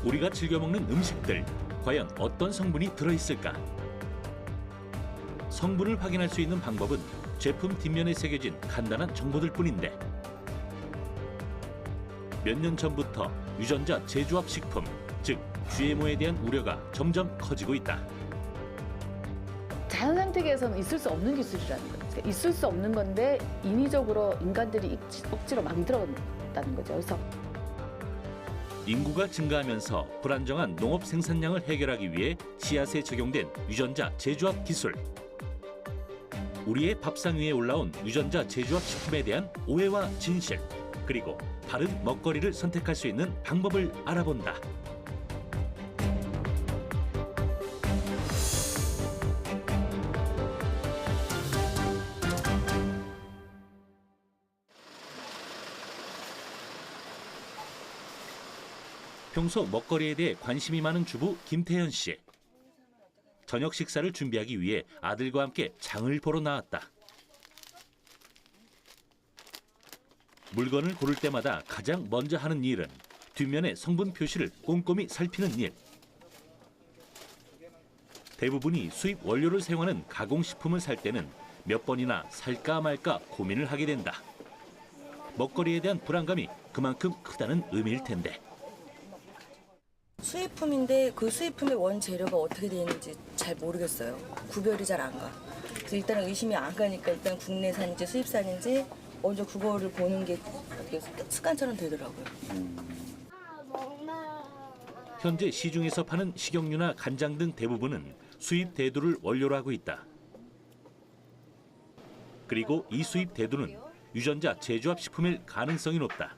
우리가 즐겨 먹는 음식들, 과연 어떤 성분이 들어있을까? 성분을 확인할 수 있는 방법은 제품 뒷면에 새겨진 간단한 정보들 뿐인데 몇 년 전부터 유전자 재조합 식품, 즉 GMO에 대한 우려가 점점 커지고 있다. 자연 선택에서는 있을 수 없는 기술이라는 거예요. 그러니까 있을 수 없는 건데 인위적으로 인간들이 억지로 만들어냈다는 거죠. 그래서 인구가 증가하면서 불안정한 농업 생산량을 해결하기 위해 씨앗에 적용된 유전자 재조합 기술. 우리의 밥상 위에 올라온 유전자 재조합 식품에 대한 오해와 진실, 그리고 바른 먹거리를 선택할 수 있는 방법을 알아본다. 평소 먹거리에 대해 관심이 많은 주부 김태현 씨. 저녁 식사를 준비하기 위해 아들과 함께 장을 보러 나왔다. 물건을 고를 때마다 가장 먼저 하는 일은 뒷면의 성분 표시를 꼼꼼히 살피는 일. 대부분이 수입 원료를 사용하는 가공식품을 살 때는 몇 번이나 살까 말까 고민을 하게 된다. 먹거리에 대한 불안감이 그만큼 크다는 의미일 텐데. 수입품인데 그 수입품의 원재료가 어떻게 되어 있는지 잘 모르겠어요. 구별이 잘 안 가. 그래서 일단 의심이 안 가니까 일단 국내산인지 수입산인지 먼저 그거를 보는 게 습관처럼 되더라고요. 현재 시중에서 파는 식용유나 간장 등 대부분은 수입 대두를 원료로 하고 있다. 그리고 이 수입 대두는 유전자 재조합 식품일 가능성이 높다.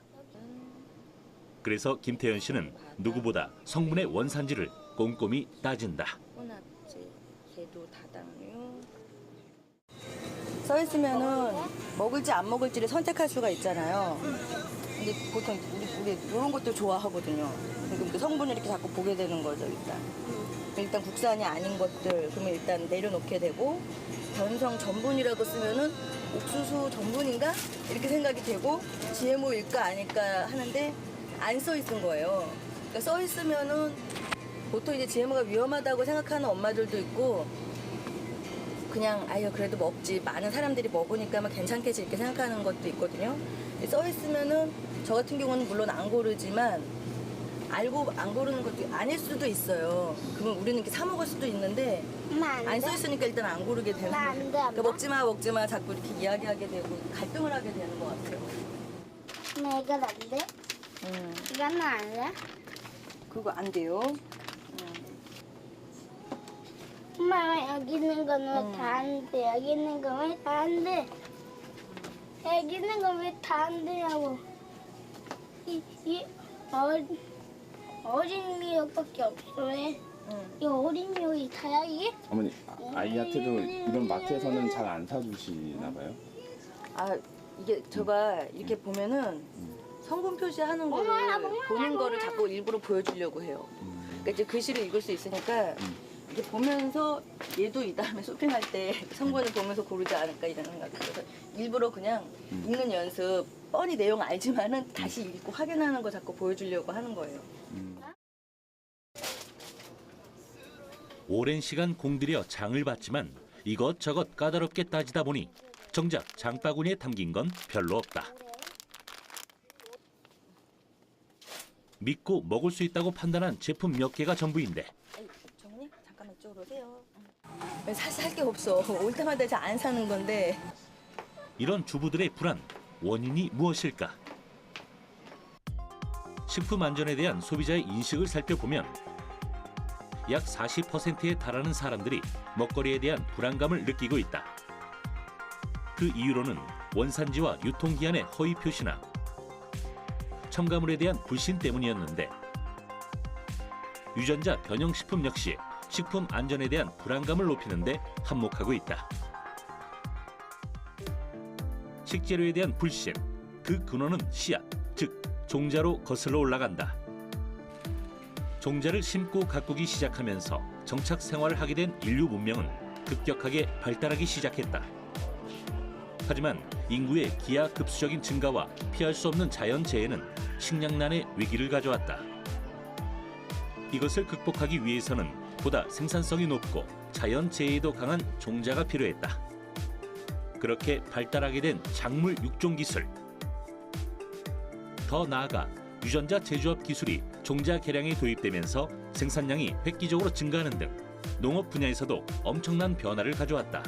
그래서 김태현 씨는 누구보다 성분의 원산지를 꼼꼼히 따진다. 혼합제, 제도, 다당류. 써 있으면은 먹을지 안 먹을지를 선택할 수가 있잖아요. 근데 보통 우리 이런 것도 좋아하거든요. 그럼 성분을 이렇게 자꾸 보게 되는 거죠, 일단. 일단 국산이 아닌 것들 그러면 일단 내려놓게 되고 변성 전분이라고 쓰면은 옥수수 전분인가 이렇게 생각이 되고 GMO일까 아닐까 하는데 안 써 있는 거예요. 그러니까 써 있으면은 보통 이제 GMO가 위험하다고 생각하는 엄마들도 있고 그냥 아유 그래도 먹지 많은 사람들이 먹으니까 막 괜찮겠지 이렇게 생각하는 것도 있거든요. 써 있으면은 저 같은 경우는 물론 안 고르지만 알고 안 고르는 것도 아닐 수도 있어요. 그러면 우리는 이렇게 사 먹을 수도 있는데 안 써 있으니까 일단 안 고르게 되는 거예요. 그러니까 먹지 마 자꾸 이렇게 이야기하게 되고 갈등을 하게 되는 것 같아요. 엄마 이건 안 돼? 이거는 안 돼? 그거 안 돼요. 엄마 여기 있는 거는 왜 다 안 돼? 여기 있는 거 왜 다 안 돼? 여기 있는 거 왜 다 안 되냐고. 이 어린 미역밖에 없어 왜? 이 어린 미역이 다야 이게? 어머니 아이한테도 이런 마트에서는 잘 안 사주시나 봐요? 아 이게 제가 이렇게 보면은 성분 표시하는 거를 보는 거를 자꾸 일부러 보여주려고 해요. 그러니까 이제 글씨를 읽을 수 있으니까 이렇게 보면서 얘도 이 다음에 쇼핑할 때 성분을 보면서 고르지 않을까 이런 생각이 들어서 일부러 그냥 읽는 연습 뻔히 내용 알지만은 다시 읽고 확인하는 거 자꾸 보여주려고 하는 거예요. 오랜 시간 공들여 장을 봤지만 이것저것 까다롭게 따지다 보니 정작 장바구니에 담긴 건 별로 없다. 믿고 먹을 수 있다고 판단한 제품 몇 개가 전부인데 정님 잠깐만 이쪽으로 오세요. 사실 할 게 없어. 올 때마다 이제 안 사는 건데. 이런 주부들의 불안, 원인이 무엇일까? 식품 안전에 대한 소비자의 인식을 살펴보면 약 40%에 달하는 사람들이 먹거리에 대한 불안감을 느끼고 있다. 그 이유로는 원산지와 유통기한의 허위 표시나 첨가물에 대한 불신 때문이었는데 유전자 변형 식품 역시 식품 안전에 대한 불안감을 높이는 데 한몫하고 있다. 식재료에 대한 불신, 그 근원은 씨앗, 즉 종자로 거슬러 올라간다. 종자를 심고 가꾸기 시작하면서 정착 생활을 하게 된 인류 문명은 급격하게 발달하기 시작했다. 하지만 인구의 기하급수적인 증가와 피할 수 없는 자연재해는 식량난의 위기를 가져왔다. 이것을 극복하기 위해서는 보다 생산성이 높고 자연재해에도 강한 종자가 필요했다. 그렇게 발달하게 된 작물 육종 기술. 더 나아가 유전자 제조업 기술이 종자 개량에 도입되면서 생산량이 획기적으로 증가하는 등 농업 분야에서도 엄청난 변화를 가져왔다.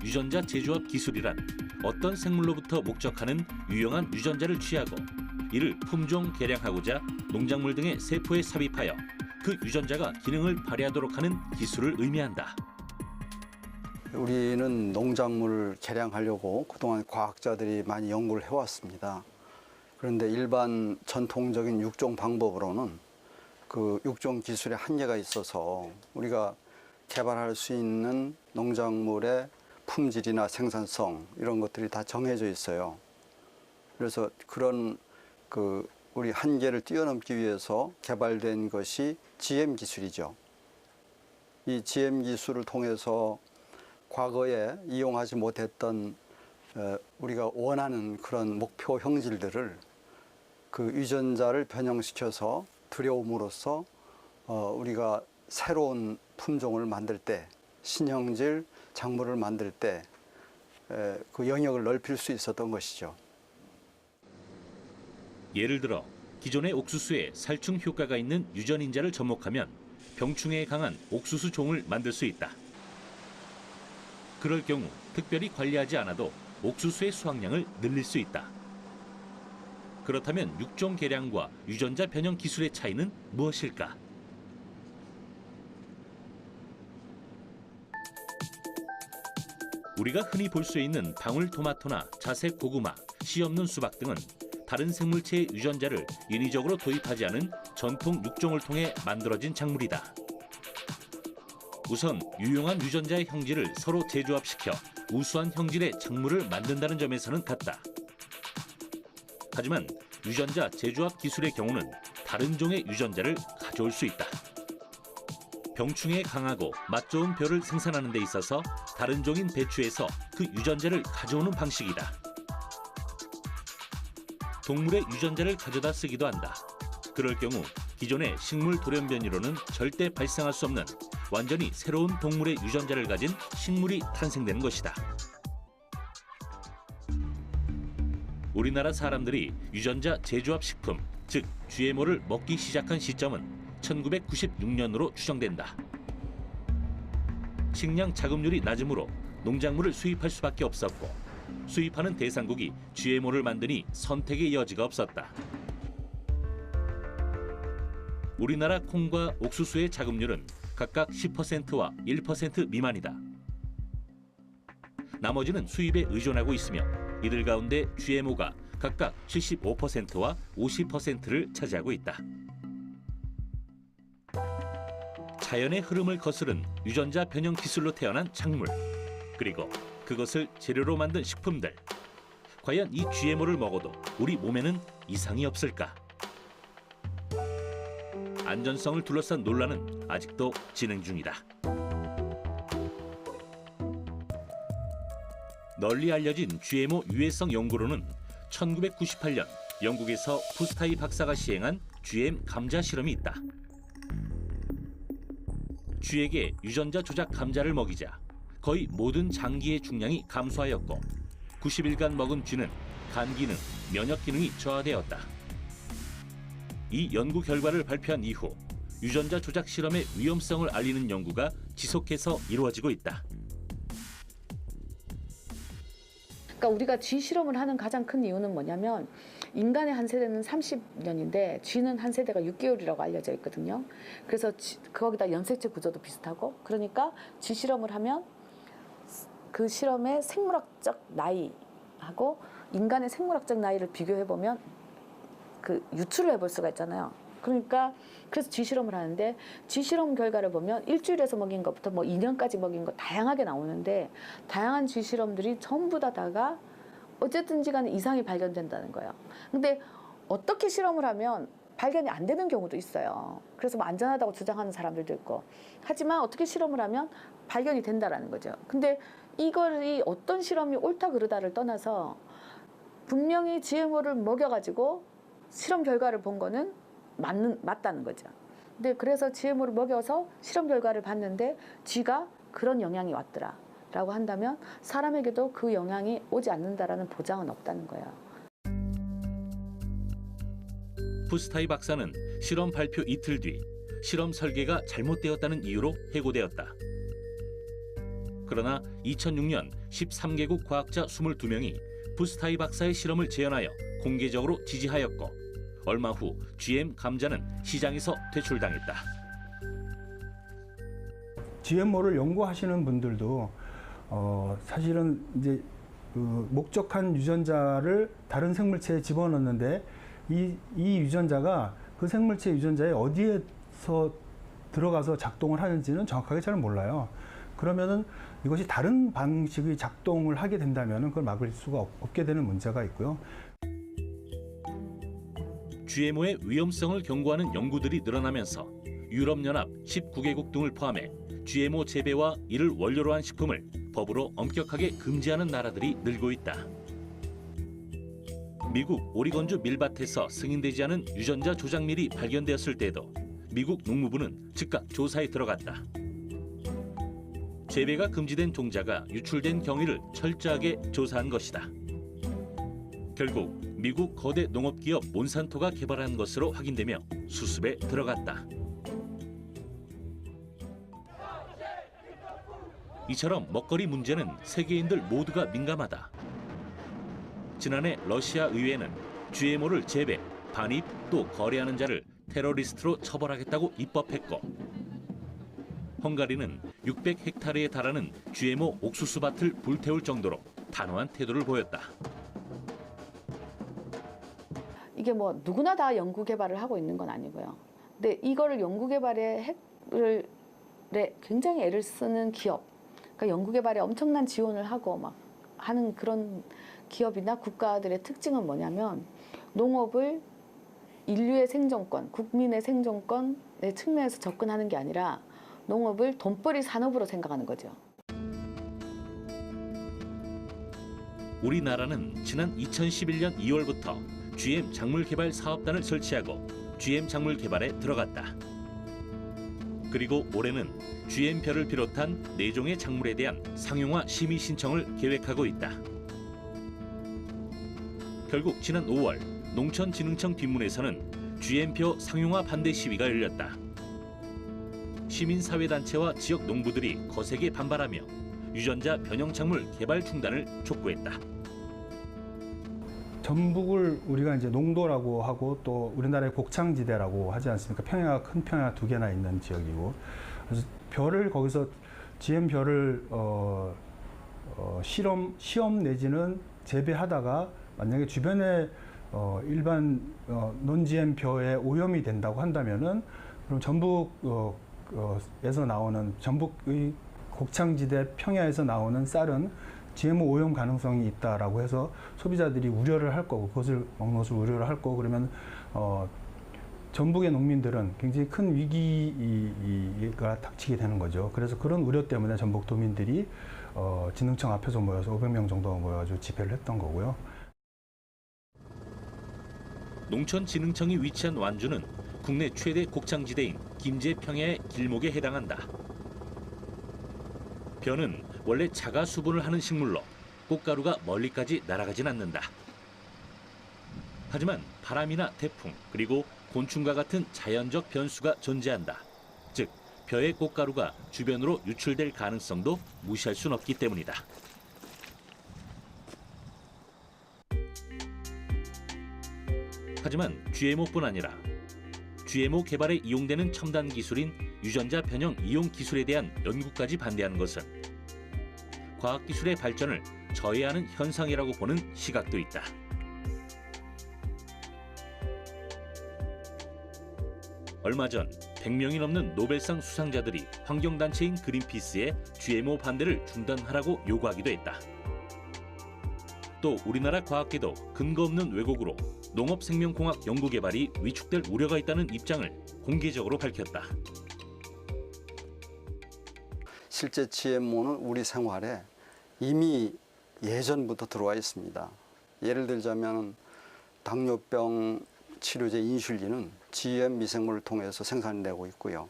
유전자 제조업 기술이란 어떤 생물로부터 목적하는 유용한 유전자를 취하고 이를 품종 개량하고자 농작물 등의 세포에 삽입하여 그 유전자가 기능을 발휘하도록 하는 기술을 의미한다. 우리는 농작물을 개량하려고 그동안 과학자들이 많이 연구를 해왔습니다. 그런데 일반 전통적인 육종 방법으로는 그 육종 기술에 한계가 있어서 우리가 개발할 수 있는 농작물의 품질이나 생산성 이런 것들이 다 정해져 있어요. 그래서 그런 우리 한계를 뛰어넘기 위해서 개발된 것이 GM 기술이죠. 이 GM 기술을 통해서 과거에 이용하지 못했던 우리가 원하는 그런 목표 형질들을 그 유전자를 변형시켜서 들여옴으로써 우리가 새로운 품종을 만들 때 신형질 작물을 만들 때 그 영역을 넓힐 수 있었던 것이죠. 예를 들어 기존의 옥수수에 살충 효과가 있는 유전인자를 접목하면 병충해에 강한 옥수수 종을 만들 수 있다. 그럴 경우 특별히 관리하지 않아도 옥수수의 수확량을 늘릴 수 있다. 그렇다면 육종 개량과 유전자 변형 기술의 차이는 무엇일까? 우리가 흔히 볼 수 있는 방울토마토나 자색 고구마, 씨 없는 수박 등은 다른 생물체의 유전자를 인위적으로 도입하지 않은 전통 육종을 통해 만들어진 작물이다. 우선 유용한 유전자의 형질을 서로 재조합시켜 우수한 형질의 작물을 만든다는 점에서는 같다. 하지만 유전자 재조합 기술의 경우는 다른 종의 유전자를 가져올 수 있다. 병충해에 강하고 맛 좋은 벼를 생산하는 데 있어서 다른 종인 배추에서 그 유전자를 가져오는 방식이다. 동물의 유전자를 가져다 쓰기도 한다. 그럴 경우 기존의 식물 돌연변이로는 절대 발생할 수 없는 완전히 새로운 동물의 유전자를 가진 식물이 탄생되는 것이다. 우리나라 사람들이 유전자 재조합 식품, 즉 GMO를 먹기 시작한 시점은 1996년으로 추정된다. 식량 자급률이 낮으므로 농작물을 수입할 수밖에 없었고 수입하는 대상국이 GMO를 만드니 선택의 여지가 없었다. 우리나라 콩과 옥수수의 자급률은 각각 10%와 1% 미만이다. 나머지는 수입에 의존하고 있으며 이들 가운데 GMO가 각각 75%와 50%를 차지하고 있다. 자연의 흐름을 거스른 유전자 변형 기술로 태어난 작물, 그리고 그것을 재료로 만든 식품들. 과연 이 GMO를 먹어도 우리 몸에는 이상이 없을까? 안전성을 둘러싼 논란은 아직도 진행 중이다. 널리 알려진 GMO 유해성 연구로는 1998년 영국에서 푸스타이 박사가 시행한 GM 감자 실험이 있다. 쥐에게 유전자 조작 감자를 먹이자 거의 모든 장기의 중량이 감소하였고 90일간 먹은 쥐는 간 기능, 면역 기능이 저하되었다. 이 연구 결과를 발표한 이후 유전자 조작 실험의 위험성을 알리는 연구가 지속해서 이루어지고 있다. 그러니까 우리가 쥐 실험을 하는 가장 큰 이유는 뭐냐면 인간의 한 세대는 30년인데 쥐는 한 세대가 6개월이라고 알려져 있거든요. 그래서 거기다 연쇄체 구조도 비슷하고 그러니까 쥐 실험을 하면 그 실험의 생물학적 나이하고 인간의 생물학적 나이를 비교해보면 그 유추를 해볼 수가 있잖아요. 그러니까 그래서 쥐 실험을 하는데 쥐 실험 결과를 보면 일주일에서 먹인 것부터 뭐 2년까지 먹인 것 다양하게 나오는데 다양한 쥐 실험들이 전부 다가 어쨌든지 간에 이상이 발견된다는 거예요. 근데 어떻게 실험을 하면 발견이 안 되는 경우도 있어요. 그래서 뭐 안전하다고 주장하는 사람들도 있고 하지만 어떻게 실험을 하면 발견이 된다라는 거죠. 근데 이걸이 어떤 실험이 옳다 그르다를 떠나서 분명히 GMO를 먹여가지고 실험 결과를 본 거는 맞다는 거죠. 근데 그래서 GMO를 먹여서 실험 결과를 봤는데 쥐가 그런 영향이 왔더라라고 한다면 사람에게도 그 영향이 오지 않는다라는 보장은 없다는 거예요. 푸스타이 박사는 실험 발표 이틀 뒤 실험 설계가 잘못되었다는 이유로 해고되었다. 그러나 2006년 13개국 과학자 22명이 푸스타이 박사의 실험을 재현하여 공개적으로 지지하였고 얼마 후 GM 감자는 시장에서 퇴출당했다. GMO를 연구하시는 분들도 사실은 이제 그 목적한 유전자를 다른 생물체에 집어넣는데 이 유전자가 그 생물체 유전자에 어디에서 들어가서 작동을 하는지는 정확하게 잘 몰라요. 그러면은 이것이 다른 방식의 작동을 하게 된다면 그걸 막을 수가 없게 되는 문제가 있고요. GMO의 위험성을 경고하는 연구들이 늘어나면서 유럽연합 19개국 등을 포함해 GMO 재배와 이를 원료로 한 식품을 법으로 엄격하게 금지하는 나라들이 늘고 있다. 미국 오리건주 밀밭에서 승인되지 않은 유전자 조작밀이 발견되었을 때에도 미국 농무부는 즉각 조사에 들어갔다. 재배가 금지된 종자가 유출된 경위를 철저하게 조사한 것이다. 결국 미국 거대 농업기업 몬산토가 개발한 것으로 확인되며 수습에 들어갔다. 이처럼 먹거리 문제는 세계인들 모두가 민감하다. 지난해 러시아 의회는 GMO를 재배, 반입, 또 거래하는 자를 테러리스트로 처벌하겠다고 입법했고 헝가리는 600헥타르에 달하는 GMO 옥수수 밭을 불태울 정도로 단호한 태도를 보였다. 이게 뭐 누구나 다 연구 개발을 하고 있는 건 아니고요. 근데 이거를 연구 개발에 굉장히 애를 쓰는 기업, 그러니까 연구 개발에 엄청난 지원을 하고 막 하는 그런 기업이나 국가들의 특징은 뭐냐면 농업을 인류의 생존권, 국민의 생존권의 측면에서 접근하는 게 아니라 농업을 돈벌이 산업으로 생각하는 거죠. 우리나라는 지난 2011년 2월부터 GM 작물 개발 사업단을 설치하고 GM 작물 개발에 들어갔다. 그리고 올해는 GM벼를 비롯한 4종의 작물에 대한 상용화 심의 신청을 계획하고 있다. 결국 지난 5월 농촌진흥청 뒷문에서는 GM벼 상용화 반대 시위가 열렸다. 시민사회단체와 지역 농부들이 거세게 반발하며 유전자 변형 작물 개발 중단을 촉구했다. 전북을 우리가 이제 농도라고 하고 또 우리나라의 곡창지대라고 하지 않습니까? 평야가 큰 평야 2개나 있는 지역이고, 그래서 벼를 거기서 GM벼를 시험 내지는 재배하다가 만약에 주변에 일반 논GM벼에 오염이 된다고 한다면은 그럼 전북에서 나오는 전북의 곡창지대 평야에서 나오는 쌀은 GMO 오염 가능성이 있다라고 해서 소비자들이 우려를 할 거고 그것을 먹는 것을 우려를 할 거고 그러면 전북의 농민들은 굉장히 큰 위기가 닥치게 되는 거죠. 그래서 그런 우려 때문에 전북 도민들이 진흥청 앞에서 모여서 500명 정도 모여가지고 집회를 했던 거고요. 농촌진흥청이 위치한 완주는 국내 최대 곡창지대인 김제평야의 길목에 해당한다. 벼는 원래 자가 수분을 하는 식물로 꽃가루가 멀리까지 날아가진 않는다. 하지만 바람이나 태풍 그리고 곤충과 같은 자연적 변수가 존재한다. 즉, 벼의 꽃가루가 주변으로 유출될 가능성도 무시할 수는 없기 때문이다. 하지만 GMO뿐 아니라 GMO 개발에 이용되는 첨단 기술인 유전자 변형 이용 기술에 대한 연구까지 반대하는 것은 과학기술의 발전을 저해하는 현상이라고 보는 시각도 있다. 얼마 전 100명이 넘는 노벨상 수상자들이 환경단체인 그린피스에 GMO 반대를 중단하라고 요구하기도 했다. 또 우리나라 과학계도 근거 없는 왜곡으로 농업생명공학 연구개발이 위축될 우려가 있다는 입장을 공개적으로 밝혔다. 실제 GMO는 우리 생활에 이미 예전부터 들어와 있습니다. 예를 들자면 당뇨병 치료제 인슐린은 GM 미생물을 통해서 생산되고 있고요.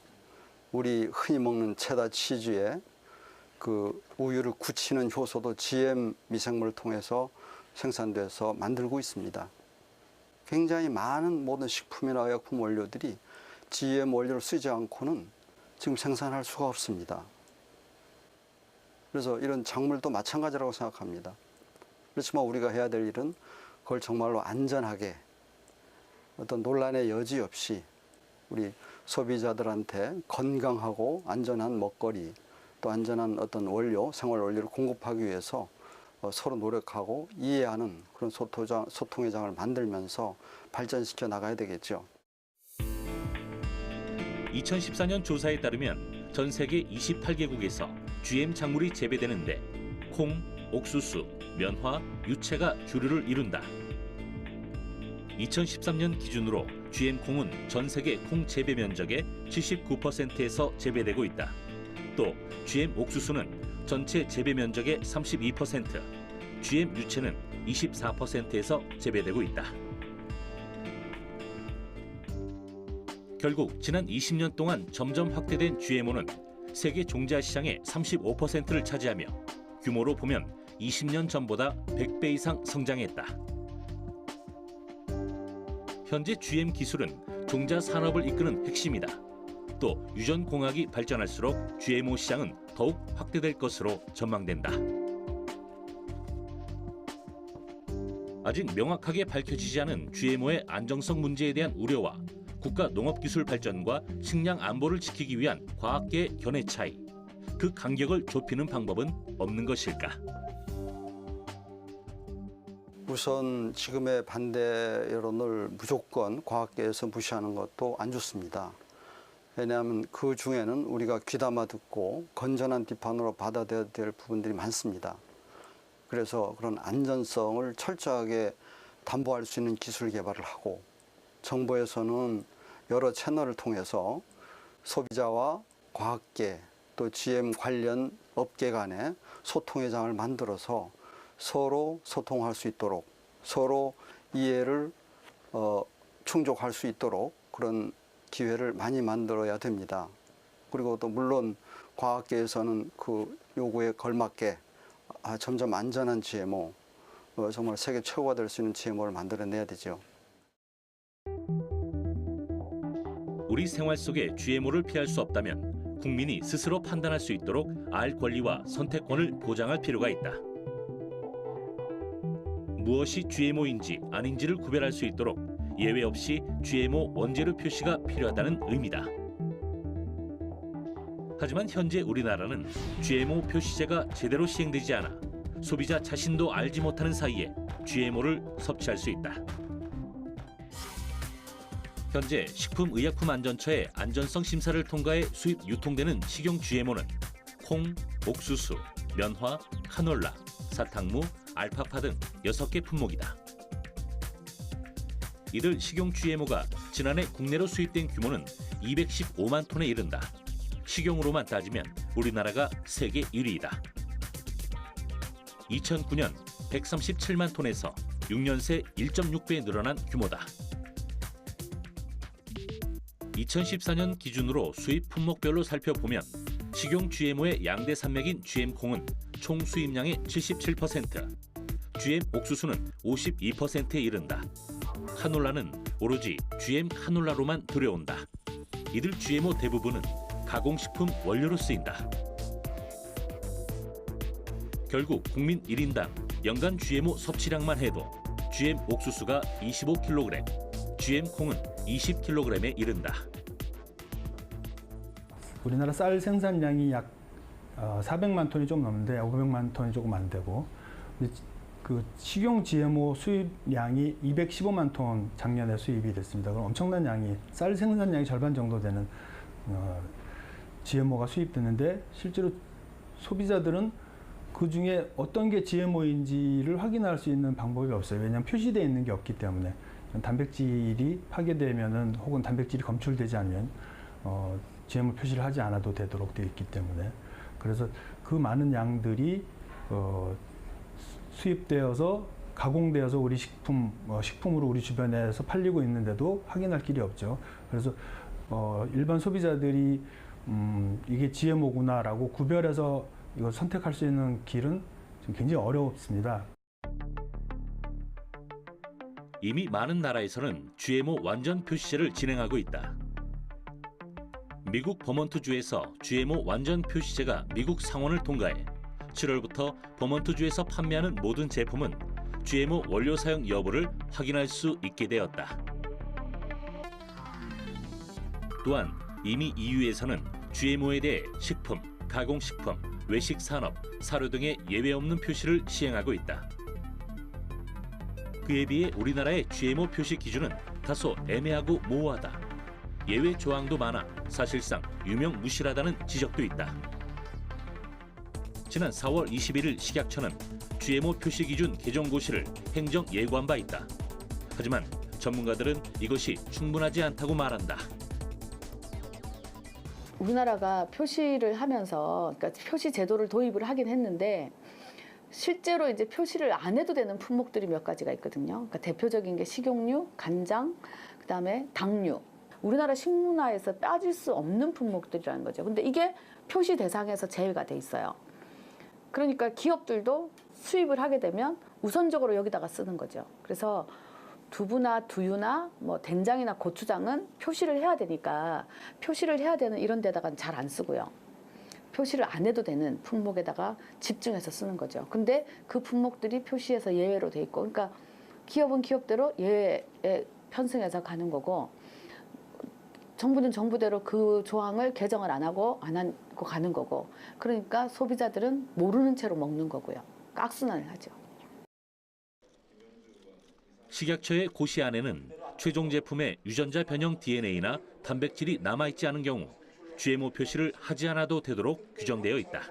우리 흔히 먹는 체다 치즈에 그 우유를 굳히는 효소도 GM 미생물을 통해서 생산돼서 만들고 있습니다. 굉장히 많은 모든 식품이나 의약품 원료들이 GM 원료를 쓰지 않고는 지금 생산할 수가 없습니다. 그래서 이런 작물도 마찬가지라고 생각합니다. 그렇지만 우리가 해야 될 일은 그걸 정말로 안전하게 어떤 논란의 여지 없이 우리 소비자들한테 건강하고 안전한 먹거리 또 안전한 어떤 원료, 생활 원료를 공급하기 위해서 서로 노력하고 이해하는 그런 소통의 장을 만들면서 발전시켜 나가야 되겠죠. 2014년 조사에 따르면 전 세계 28개국에서 GM 작물이 재배되는데 콩, 옥수수, 면화, 유채가 주류를 이룬다. 2013년 기준으로 GM 콩은 전 세계 콩 재배 면적의 79%에서 재배되고 있다. 또 GM 옥수수는 전체 재배 면적의 32%, GM 유채는 24%에서 재배되고 있다. 결국 지난 20년 동안 점점 확대된 GMO는 세계 종자 시장의 35%를 차지하며 규모로 보면 20년 전보다 100배 이상 성장했다. 현재 GM 기술은 종자 산업을 이끄는 핵심이다. 또 유전 공학이 발전할수록 GMO 시장은 더욱 확대될 것으로 전망된다. 아직 명확하게 밝혀지지 않은 GMO의 안정성 문제에 대한 우려와 국가 농업기술 발전과 식량 안보를 지키기 위한 과학계의 견해 차이, 그 간격을 좁히는 방법은 없는 것일까? 우선 지금의 반대 여론을 무조건 과학계에서 무시하는 것도 안 좋습니다. 왜냐하면 그 중에는 우리가 귀담아 듣고 건전한 비판으로 받아들여야 될 부분들이 많습니다. 그래서 그런 안전성을 철저하게 담보할 수 있는 기술 개발을 하고 정부에서는 여러 채널을 통해서 소비자와 과학계 또 GM 관련 업계 간의 소통의 장을 만들어서 서로 소통할 수 있도록 서로 이해를 충족할 수 있도록 그런 기회를 많이 만들어야 됩니다. 그리고 또 물론 과학계에서는 그 요구에 걸맞게 점점 안전한 GMO, 정말 세계 최고가 될 수 있는 GMO를 만들어내야 되죠. 우리 생활 속에 GMO를 피할 수 없다면 국민이 스스로 판단할 수 있도록 알 권리와 선택권을 보장할 필요가 있다. 무엇이 GMO인지 아닌지를 구별할 수 있도록 예외 없이 GMO 원재료 표시가 필요하다는 의미다. 하지만 현재 우리나라는 GMO 표시제가 제대로 시행되지 않아 소비자 자신도 알지 못하는 사이에 GMO를 섭취할 수 있다. 현재 식품의약품안전처의 안전성 심사를 통과해 수입 유통되는 식용 GMO는 콩, 옥수수, 면화, 카놀라, 사탕무, 알파파 등 6개 품목이다. 이들 식용 GMO가 지난해 국내로 수입된 규모는 215만 톤에 이른다. 식용으로만 따지면 우리나라가 세계 1위이다. 2009년 137만 톤에서 6년 새 1.6배 늘어난 규모다. 2014년 기준으로 수입 품목별로 살펴보면 식용 GMO의 양대 산맥인 GM콩은 총 수입량의 77%, GM 옥수수는 52%에 이른다. 카놀라는 오로지 GM 카놀라로만 들여온다. 이들 GMO 대부분은 가공식품 원료로 쓰인다. 결국 국민 1인당 연간 GMO 섭취량만 해도 GM 옥수수가 25kg, GM 콩은 20kg에 이른다. 우리나라 쌀 생산량이 약 400만 톤이 좀 넘는데 500만 톤이 조금 안 되고 그 식용 GMO 수입량이 215만 톤 작년에 수입이 됐습니다. 그럼 엄청난 양이 쌀 생산량이 절반 정도 되는 GMO가 수입되는데 실제로 소비자들은 그 중에 어떤 게 GMO인지를 확인할 수 있는 방법이 없어요. 왜냐하면 표시되어 있는 게 없기 때문에 단백질이 파괴되면은 혹은 단백질이 검출되지 않으면 GMO 표시를 하지 않아도 되도록 되어 있기 때문에 그래서 그 많은 양들이 수입되어서 가공되어서 우리 식품으로 우리 주변에서 팔리고 있는데도 확인할 길이 없죠. 그래서 일반 소비자들이 이게 GMO구나라고 구별해서 이걸 선택할 수 있는 길은 좀 굉장히 어렵습니다. 이미 많은 나라에서는 GMO 완전 표시제를 진행하고 있다. 미국 버몬트주에서 GMO 완전 표시제가 미국 상원을 통과해 7월부터 버몬트주에서 판매하는 모든 제품은 GMO 원료 사용 여부를 확인할 수 있게 되었다. 또한 이미 EU에서는 GMO에 대해 식품, 가공식품, 외식산업, 사료 등의 예외 없는 표시를 시행하고 있다. 그에 비해 우리나라의 GMO 표시 기준은 다소 애매하고 모호하다. 예외 조항도 많아 사실상 유명무실하다는 지적도 있다. 지난 4월 21일 식약처는 GMO 표시 기준 개정 고시를 행정 예고한 바 있다. 하지만 전문가들은 이것이 충분하지 않다고 말한다. 우리나라가 표시를 하면서 그러니까 표시 제도를 도입을 하긴 했는데 실제로 이제 표시를 안 해도 되는 품목들이 몇 가지가 있거든요. 그러니까 대표적인 게 식용유, 간장, 그다음에 당류. 우리나라 식문화에서 빠질 수 없는 품목들이라는 거죠. 근데 이게 표시 대상에서 제외가 돼 있어요. 그러니까 기업들도 수입을 하게 되면 우선적으로 여기다가 쓰는 거죠. 그래서 두부나 두유나 뭐 된장이나 고추장은 표시를 해야 되니까 표시를 해야 되는 이런 데다가는 잘 안 쓰고요. 표시를 안 해도 되는 품목에다가 집중해서 쓰는 거죠. 근데 그 품목들이 표시에서 예외로 돼 있고, 그러니까 기업은 기업대로 예외에 편승해서 가는 거고, 정부는 정부대로 그 조항을 개정을 안 하고 가는 거고, 그러니까 소비자들은 모르는 채로 먹는 거고요. 깍순환을 하죠. 식약처의 고시 안에는 최종 제품에 유전자 변형 DNA나 단백질이 남아있지 않은 경우 GMO 표시를 하지 않아도 되도록 규정되어 있다.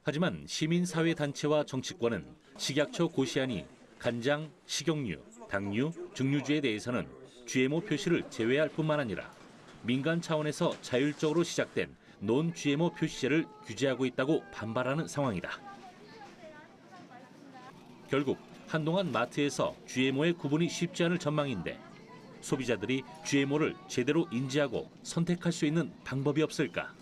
하지만 시민사회단체와 정치권은 식약처 고시안이 간장, 식용유, 당류, 증류주에 대해서는 GMO 표시를 제외할 뿐만 아니라 민간 차원에서 자율적으로 시작된 논 GMO 표시제를 규제하고 있다고 반발하는 상황이다. 결국 한동안 마트에서 GMO의 구분이 쉽지 않을 전망인데 소비자들이 GMO를 제대로 인지하고 선택할 수 있는 방법이 없을까?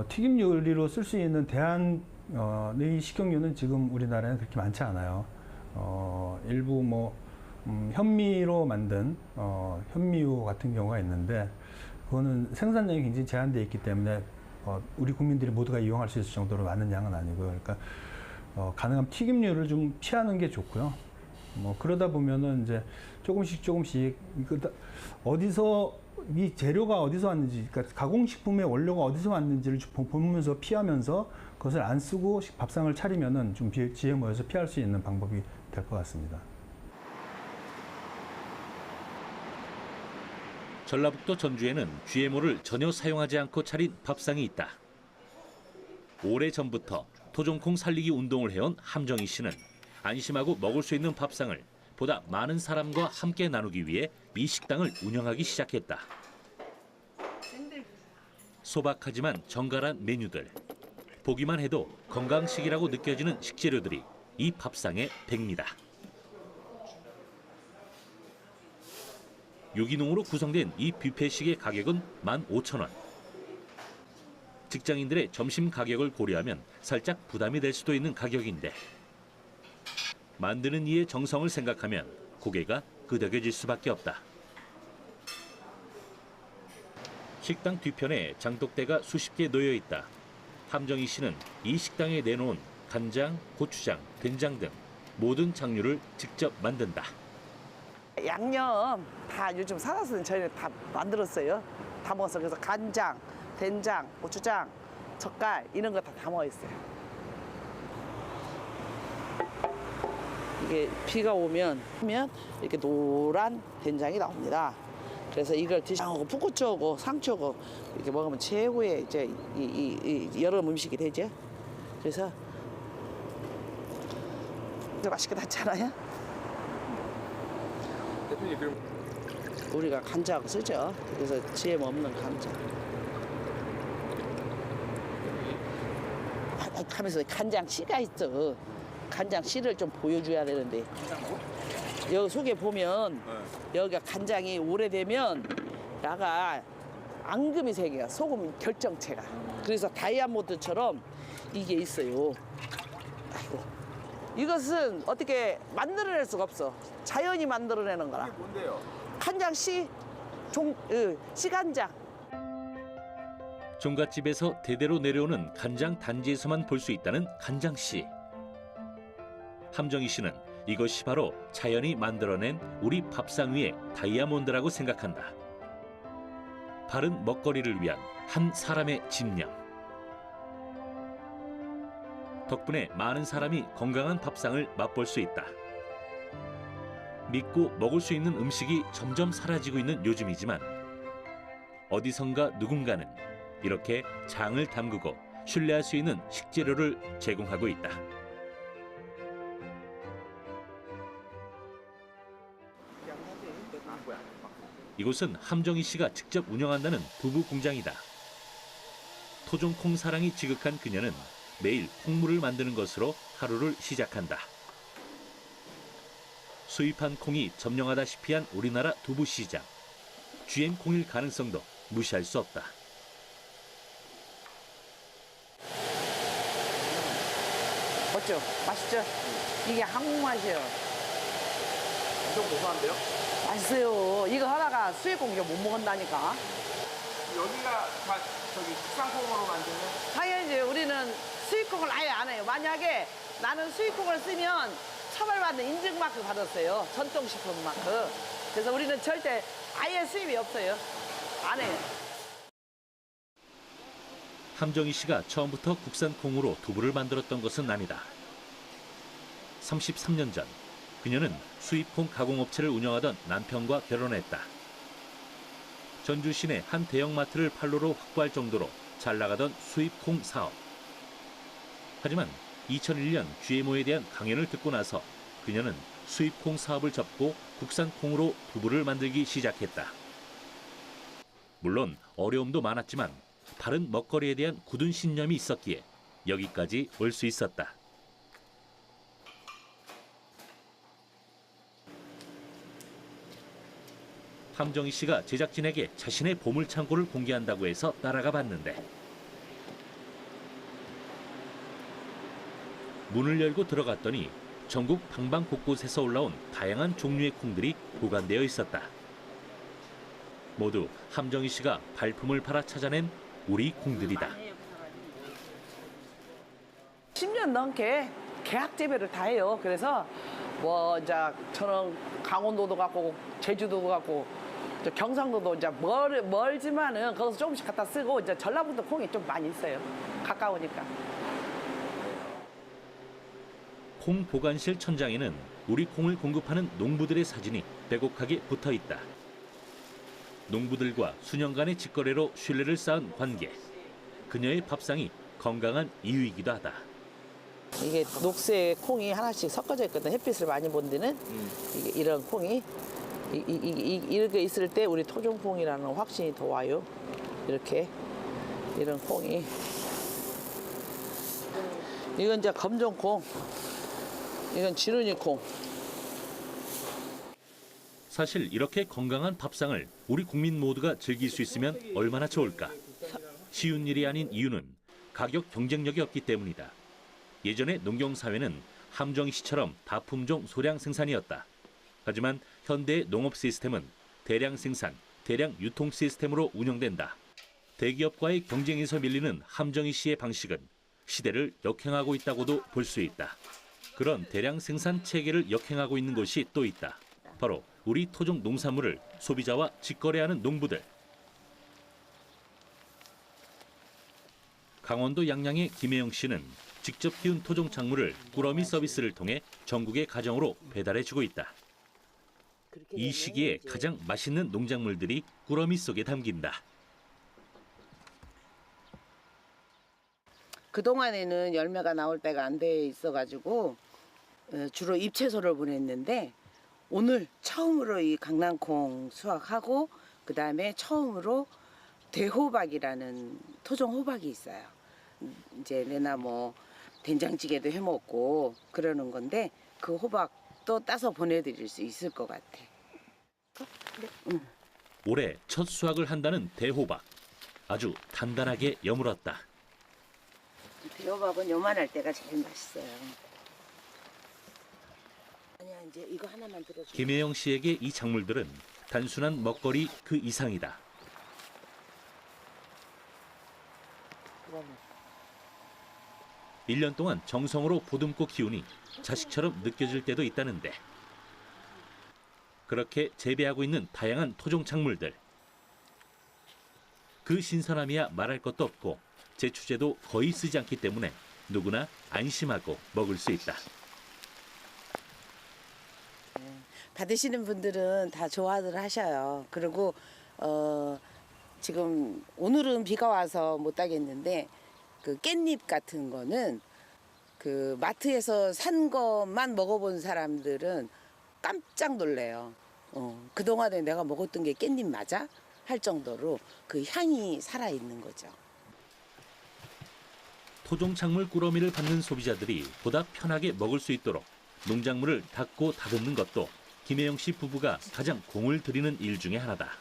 튀김 요리로 쓸 수 있는 대안의 식용유는 지금 우리나라에는 그렇게 많지 않아요. 일부 현미로 만든 현미유 같은 경우가 있는데 그거는 생산량이 굉장히 제한되어 있기 때문에 우리 국민들이 모두가 이용할 수 있을 정도로 많은 양은 아니고요. 그러니까 가능한 튀김류를 좀 피하는 게 좋고요. 그러다 보면은 이제 조금씩 어디서 이 재료가 어디서 왔는지, 그러니까 가공식품의 원료가 어디서 왔는지를 보면서 피하면서 그것을 안 쓰고 밥상을 차리면은 좀 GMO에서 피할 수 있는 방법이 될 것 같습니다. 전라북도 전주에는 GMO를 전혀 사용하지 않고 차린 밥상이 있다. 오래전부터 토종콩 살리기 운동을 해온 함정희 씨는 안심하고 먹을 수 있는 밥상을 보다 많은 사람과 함께 나누기 위해 이 식당을 운영하기 시작했다. 소박하지만 정갈한 메뉴들, 보기만 해도 건강식이라고 느껴지는 식재료들이 이 밥상에 백미다. 유기농으로 구성된 이 뷔페식의 가격은 15,000원. 직장인들의 점심 가격을 고려하면 살짝 부담이 될 수도 있는 가격인데 만드는 이의 정성을 생각하면 고개가 끄덕여질 수밖에 없다. 식당 뒤편에 장독대가 수십 개 놓여 있다. 함정희 씨는 이 식당에 내놓은 간장, 고추장, 된장 등 모든 장류를 직접 만든다. 양념 다 요즘 사서 저희는 다 만들었어요. 다 먹었어요. 그래서 간장, 된장, 고추장, 젓갈 이런 거 다 담아 있어요. 이게 비가 오면 이렇게 노란 된장이 나옵니다. 그래서 이걸 드시고 풋고추하고 상추하고 이렇게 먹으면 최고의 이제 이 여름 음식이 되죠. 그래서 이거 맛있게 났잖아요. 대표님 그럼 우리가 간장 쓰죠. 그래서 GM 없는 간장. 하면서 간장 씨가 있어. 간장 씨를 좀 보여줘야 되는데. 여기 속에 보면 여기가 간장이 오래되면 야가 앙금이 생겨요. 소금 결정체가. 그래서 다이아몬드처럼 이게 있어요. 아이고. 이것은 어떻게 만들어낼 수가 없어. 자연이 만들어내는 거라. 이게 뭔데요? 간장 씨, 씨간장. 종갓집에서 대대로 내려오는 간장 단지에서만 볼 수 있다는 간장씨. 함정희 씨는 이것이 바로 자연이 만들어낸 우리 밥상 위의 다이아몬드라고 생각한다. 바른 먹거리를 위한 한 사람의 집념. 덕분에 많은 사람이 건강한 밥상을 맛볼 수 있다. 믿고 먹을 수 있는 음식이 점점 사라지고 있는 요즘이지만 어디선가 누군가는 이렇게 장을 담그고 신뢰할 수 있는 식재료를 제공하고 있다. 이곳은 함정희 씨가 직접 운영한다는 두부 공장이다. 토종 콩 사랑이 지극한 그녀는 매일 콩물을 만드는 것으로 하루를 시작한다. 수입한 콩이 점령하다시피 한 우리나라 두부 시장. GM 콩일 가능성도 무시할 수 없다. 어쩌? 맛있죠? 이게 한국 맛이에요. 좀 고소한데요? 맛있어요. 이거 하다가 수입콩 이거 못 먹는다니까. 여기가 다 저기 국산콩으로 만드는 당연히 우리는 수입콩을 아예 안 해요. 만약에 나는 수입콩을 쓰면 처벌받는 인증마크 받았어요. 전통식품 마크. 그래서 우리는 절대 아예 수입이 없어요. 안 해요. 함정희 씨가 처음부터 국산 콩으로 두부를 만들었던 것은 아니다. 33년 전 그녀는 수입콩 가공업체를 운영하던 남편과 결혼했다. 전주 시내 한 대형마트를 판로로 확보할 정도로 잘 나가던 수입콩 사업. 하지만 2001년 GMO에 대한 강연을 듣고 나서 그녀는 수입콩 사업을 접고 국산 콩으로 두부를 만들기 시작했다. 물론 어려움도 많았지만 바른 먹거리에 대한 굳은 신념이 있었기에 여기까지 올 수 있었다. 함정희 씨가 제작진에게 자신의 보물창고를 공개한다고 해서 따라가 봤는데 문을 열고 들어갔더니 전국 방방 곳곳에서 올라온 다양한 종류의 콩들이 보관되어 있었다. 모두 함정희 씨가 발품을 팔아 찾아낸 우리 콩들이다. 10년 넘게 계약 재배를 다 해요. 그래서 뭐 이제 저는 강원도도 갔고 제주도도 갔고 경상도도 이제 멀지만은 거기서 조금씩 갖다 쓰고 이제 전라북도 콩이 좀 많이 있어요. 가까우니까. 콩 보관실 천장에는 우리 콩을 공급하는 농부들의 사진이 빼곡하게 붙어 있다. 농부들과 수년간의 직거래로 신뢰를 쌓은 관계. 그녀의 밥상이 건강한 이유이기도 하다. 이게 녹색 콩이 하나씩 섞어져 있거든. 햇빛을 많이 본 데는 이게 이런 콩이 이렇게 있을 때 우리 토종콩이라는 확신이 더 와요. 이렇게 이런 콩이. 이건 이제 검정콩. 이건 지르니 콩. 사실 이렇게 건강한 밥상을 우리 국민 모두가 즐길 수 있으면 얼마나 좋을까. 쉬운 일이 아닌 이유는 가격 경쟁력이 없기 때문이다. 예전의 농경사회는 함정희 씨처럼 다품종 소량 생산이었다. 하지만 현대의 농업 시스템은 대량 생산, 대량 유통 시스템으로 운영된다. 대기업과의 경쟁에서 밀리는 함정희 씨의 방식은 시대를 역행하고 있다고도 볼 수 있다. 그런 대량 생산 체계를 역행하고 있는 곳이 또 있다. 바로 우리 토종 농산물을 소비자와 직거래하는 농부들. 강원도 양양의 김혜영 씨는 직접 키운 토종 작물을 꾸러미 서비스를 통해 전국의 가정으로 배달해주고 있다. 이 시기에 가장 맛있는 농작물들이 꾸러미 속에 담긴다. 그동안에는 열매가 나올 때가 안 돼 있어가지고 주로 잎채소를 보냈는데 오늘 처음으로 이 강낭콩 수확하고 그 다음에 처음으로 대호박이라는 토종 호박이 있어요. 이제 내나 뭐 된장찌개도 해 먹고 그러는 건데 그 호박도 따서 보내드릴 수 있을 것 같아. 올해 첫 수확을 한다는 대호박. 아주 단단하게 여물었다. 대호박은 요만할 때가 제일 맛있어요. 아니야, 이제 이거 하나만 들어줘. 김혜영 씨에게 이 작물들은 단순한 먹거리 그 이상이다. 일 년 동안 정성으로 보듬고 키우니 자식처럼 느껴질 때도 있다는데. 그렇게 재배하고 있는 다양한 토종 작물들. 그 신선함이야 말할 것도 없고 제추제도 거의 쓰지 않기 때문에 누구나 안심하고 먹을 수 있다. 받으시는 분들은 다 좋아들 하셔요. 그리고 지금 오늘은 비가 와서 못 따겠는데 그 깻잎 같은 거는 그 마트에서 산 것만 먹어본 사람들은 깜짝 놀래요. 그동안에 내가 먹었던 게 깻잎 맞아? 할 정도로 그 향이 살아있는 거죠. 토종 작물 꾸러미를 받는 소비자들이 보다 편하게 먹을 수 있도록 농작물을 닦고 다듬는 것도 김혜영 씨 부부가 가장 공을 들이는 일 중에 하나다.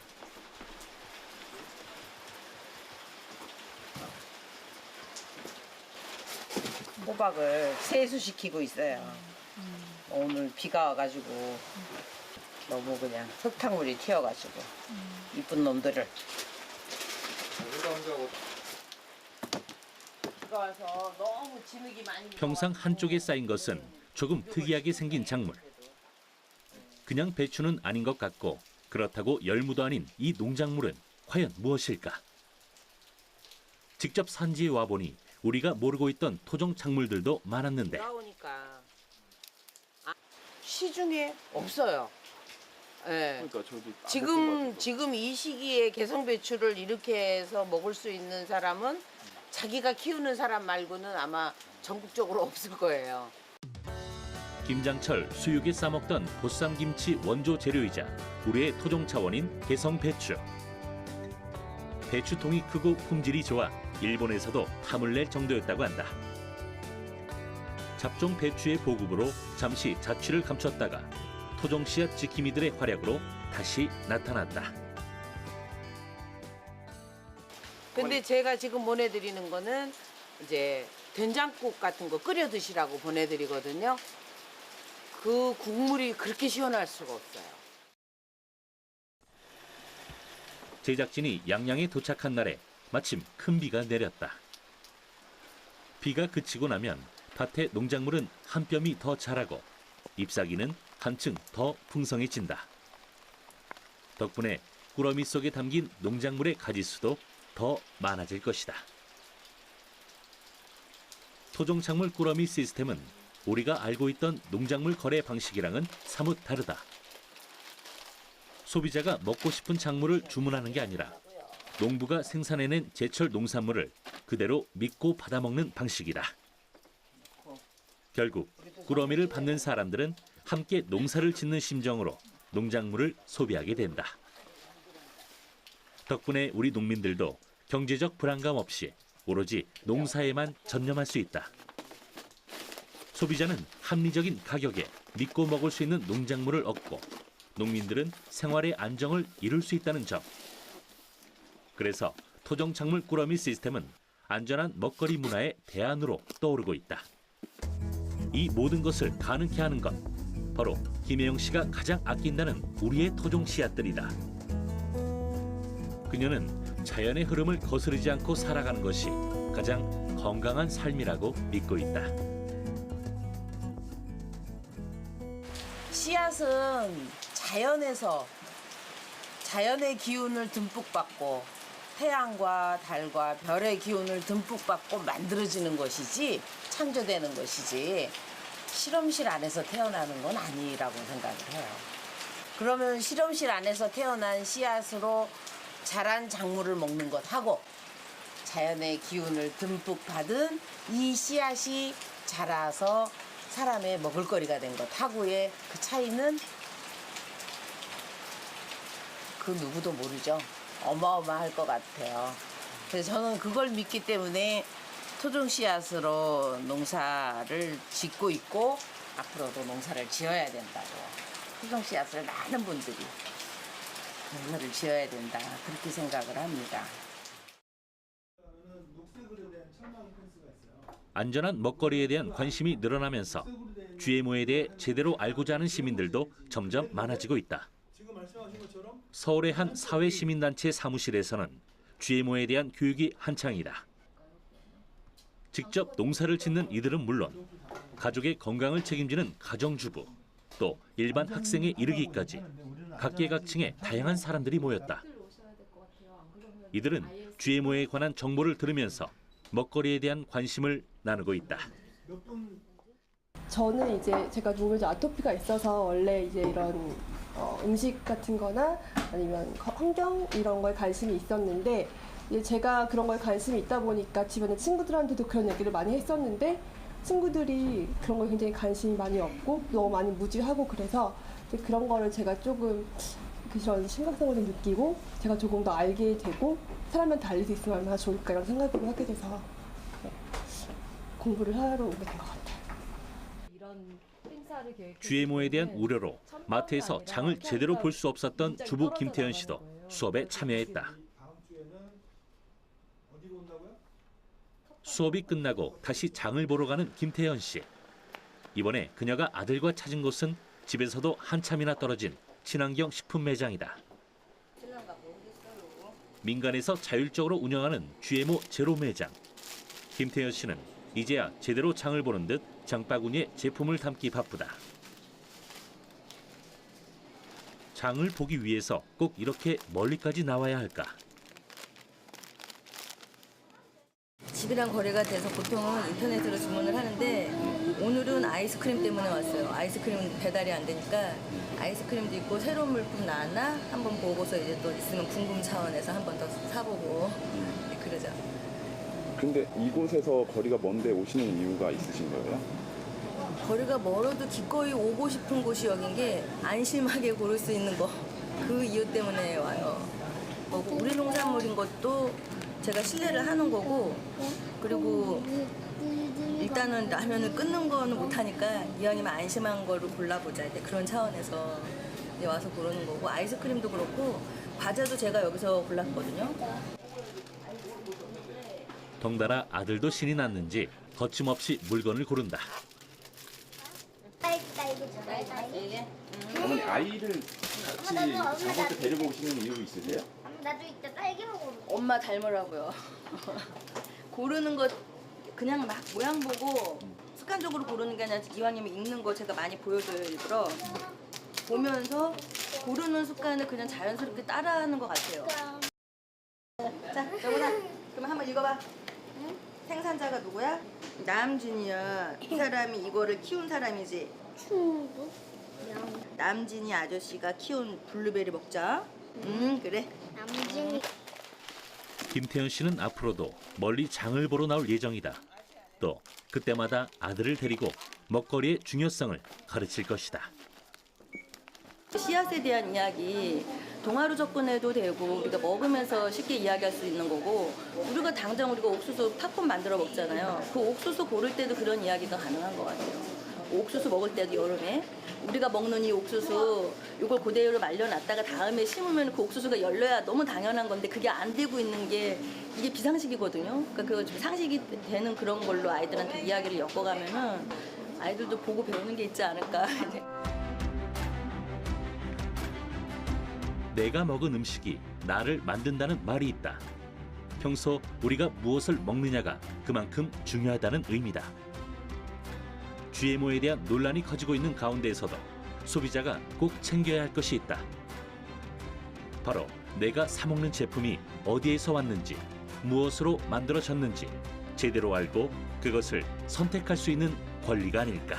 호박을 세수시키고 있어요. 오늘 비가 와가지고 너무 그냥 흙탕물이 튀어가지고 이쁜 놈들을. 비가 와서 너무 진흙이 많이. 평상 한쪽에 쌓인 것은 조금 특이하게 생긴 작물. 그냥 배추는 아닌 것 같고 그렇다고 열무도 아닌 이 농작물은 과연 무엇일까? 직접 산지에 와보니 우리가 모르고 있던 토종 작물들도 많았는데 나오니까 시중에 없어요. 예. 그러니까 저도 지금 이 시기에 개성배추를 이렇게 해서 먹을 수 있는 사람은 자기가 키우는 사람 말고는 아마 전국적으로 없을 거예요. 김장철 수육에 싸먹던 보쌈김치 원조 재료이자 우리의 토종 차원인 개성배추. 배추통이 크고 품질이 좋아 일본에서도 탐을 낼 정도였다고 한다. 잡종 배추의 보급으로 잠시 자취를 감췄다가 토종 씨앗 지킴이들의 활약으로 다시 나타났다. 근데 제가 지금 보내드리는 거는 이제 된장국 같은 거 끓여 드시라고 보내드리거든요. 그 국물이 그렇게 시원할 수가 없어요. 제작진이 양양에 도착한 날에 마침 큰 비가 내렸다. 비가 그치고 나면 밭의 농작물은 한 뼘이 더 자라고 잎사귀는 한층 더 풍성해진다. 덕분에 꾸러미 속에 담긴 농작물의 가지수도 더 많아질 것이다. 토종 작물 꾸러미 시스템은 우리가 알고 있던 농작물 거래 방식이랑은 사뭇 다르다. 소비자가 먹고 싶은 작물을 주문하는 게 아니라 농부가 생산해낸 제철 농산물을 그대로 믿고 받아먹는 방식이다. 결국 꾸러미를 받는 사람들은 함께 농사를 짓는 심정으로 농작물을 소비하게 된다. 덕분에 우리 농민들도 경제적 불안감 없이 오로지 농사에만 전념할 수 있다. 소비자는 합리적인 가격에 믿고 먹을 수 있는 농작물을 얻고 농민들은 생활의 안정을 이룰 수 있다는 점. 그래서 토종 작물 꾸러미 시스템은 안전한 먹거리 문화의 대안으로 떠오르고 있다. 이 모든 것을 가능케 하는 것, 바로 김혜영 씨가 가장 아낀다는 우리의 토종 씨앗들이다. 그녀는 자연의 흐름을 거스르지 않고 살아가는 것이 가장 건강한 삶이라고 믿고 있다. 씨앗은 자연에서 자연의 기운을 듬뿍 받고 태양과 달과 별의 기운을 듬뿍 받고 만들어지는 것이지 창조되는 것이지 실험실 안에서 태어나는 건 아니라고 생각을 해요. 그러면 실험실 안에서 태어난 씨앗으로 자란 작물을 먹는 것하고 자연의 기운을 듬뿍 받은 이 씨앗이 자라서 사람의 먹을거리가 된 것하고의 그 차이는 그 누구도 모르죠. 어마어마할 것 같아요. 그래서 저는 그걸 믿기 때문에 토종 씨앗으로 농사를 짓고 있고 앞으로도 농사를 지어야 된다고. 토종 씨앗을 많은 분들이 농사를 지어야 된다 그렇게 생각을 합니다. 안전한 먹거리에 대한 관심이 늘어나면서 GMO에 대해 제대로 알고자 하는 시민들도 점점 많아지고 있다. 서울의 한 사회시민단체 사무실에서는 GMO에 대한 교육이 한창이다. 직접 농사를 짓는 이들은 물론 가족의 건강을 책임지는 가정주부, 또 일반 학생에 이르기까지 각계각층의 다양한 사람들이 모였다. 이들은 GMO에 관한 정보를 들으면서 먹거리에 대한 관심을 나누고 있다. 저는 이제 제가 몸에 아토피가 있어서 원래 이제 이런 음식 같은 거나 아니면 환경 이런 거에 관심이 있었는데 이제 제가 그런 거에 관심이 있다 보니까 주변의 친구들한테도 그런 얘기를 많이 했었는데 친구들이 그런 거에 굉장히 관심이 많이 없고 너무 많이 무지하고 그래서 그런 거를 제가 조금 그런 심각성을 좀 느끼고 제가 조금 더 알게 되고 사람한테 알릴 수 있으면 얼마나 좋을까 이런 생각을 하게 돼서 공부를 하러 오게 된 것 같아요. GMO에 대한 우려로 마트에서 장을 제대로 볼 수 없었던 주부 김태현 씨도 수업에 참여했다. 수업이 끝나고 다시 장을 보러 가는 김태현 씨. 이번에 그녀가 아들과 찾은 곳은 집에서도 한참이나 떨어진 친환경 식품 매장이다. 민간에서 자율적으로 운영하는 GMO 제로 매장. 김태현 씨는 이제야 제대로 장을 보는 듯 장바구니에 제품을 담기 바쁘다. 장을 보기 위해서 꼭 이렇게 멀리까지 나와야 할까? 집이랑 거리가 돼서 보통은 인터넷으로 주문을 하는데 오늘은 아이스크림 때문에 왔어요. 아이스크림 배달이 안 되니까 아이스크림도 있고 새로운 물품 나왔나 한번 보고서 이제 또 있으면 궁금 차원에서 한 번 더 사보고 그러죠. 근데 이곳에서 거리가 먼데 오시는 이유가 있으신 거예요? 거리가 멀어도 기꺼이 오고 싶은 곳이 여긴 게 안심하게 고를 수 있는 거. 그 이유 때문에 와요. 우리 농산물인 것도 제가 신뢰를 하는 거고 그리고 일단은 라면을 끊는 거는 못하니까 이왕이면 안심한 거를 골라보자 이제 그런 차원에서 이제 와서 고르는 거고 아이스크림도 그렇고 과자도 제가 여기서 골랐거든요. 덩달아 아들도 신이 났는지 거침없이 물건을 고른다. 딸기. 어머니 아이를 같이 장볼 때 데리고 오시는 이유 있으세요? 나도 이따 딸기 먹으러. 엄마 닮으라고요. 고르는 거 그냥 막 모양 보고 습관적으로 고르는 게 아니라 이왕이면 읽는 거 제가 많이 보여줘요 일부러. 보면서 고르는 습관을 그냥 자연스럽게 따라하는 것 같아요. 자, 정훈아, 그럼 한번 읽어봐. 생산자가 누구야? 남진이야. 이 사람이 이거를 키운 사람이지. 충도. 남진이 아저씨가 키운 블루베리 먹자. 그래. 남진이. 김태현 씨는 앞으로도 멀리 장을 보러 나올 예정이다. 또 그때마다 아들을 데리고 먹거리의 중요성을 가르칠 것이다. 씨앗에 대한 이야기 동화로 접근해도 되고 우리가 먹으면서 쉽게 이야기할 수 있는 거고 우리가 당장 우리가 옥수수 팝콘 만들어 먹잖아요. 그 옥수수 고를 때도 그런 이야기가 가능한 것 같아요. 옥수수 먹을 때도 여름에 우리가 먹는 이 옥수수 이걸 그대로 말려놨다가 다음에 심으면 그 옥수수가 열려야 너무 당연한 건데 그게 안 되고 있는 게 이게 비상식이거든요. 그러니까 그 상식이 되는 그런 걸로 아이들한테 이야기를 엮어가면은 아이들도 보고 배우는 게 있지 않을까. 내가 먹은 음식이 나를 만든다는 말이 있다. 평소 우리가 무엇을 먹느냐가 그만큼 중요하다는 의미다. GMO에 대한 논란이 커지고 있는 가운데에서도 소비자가 꼭 챙겨야 할 것이 있다. 바로 내가 사 먹는 제품이 어디에서 왔는지, 무엇으로 만들어졌는지 제대로 알고 그것을 선택할 수 있는 권리가 아닐까.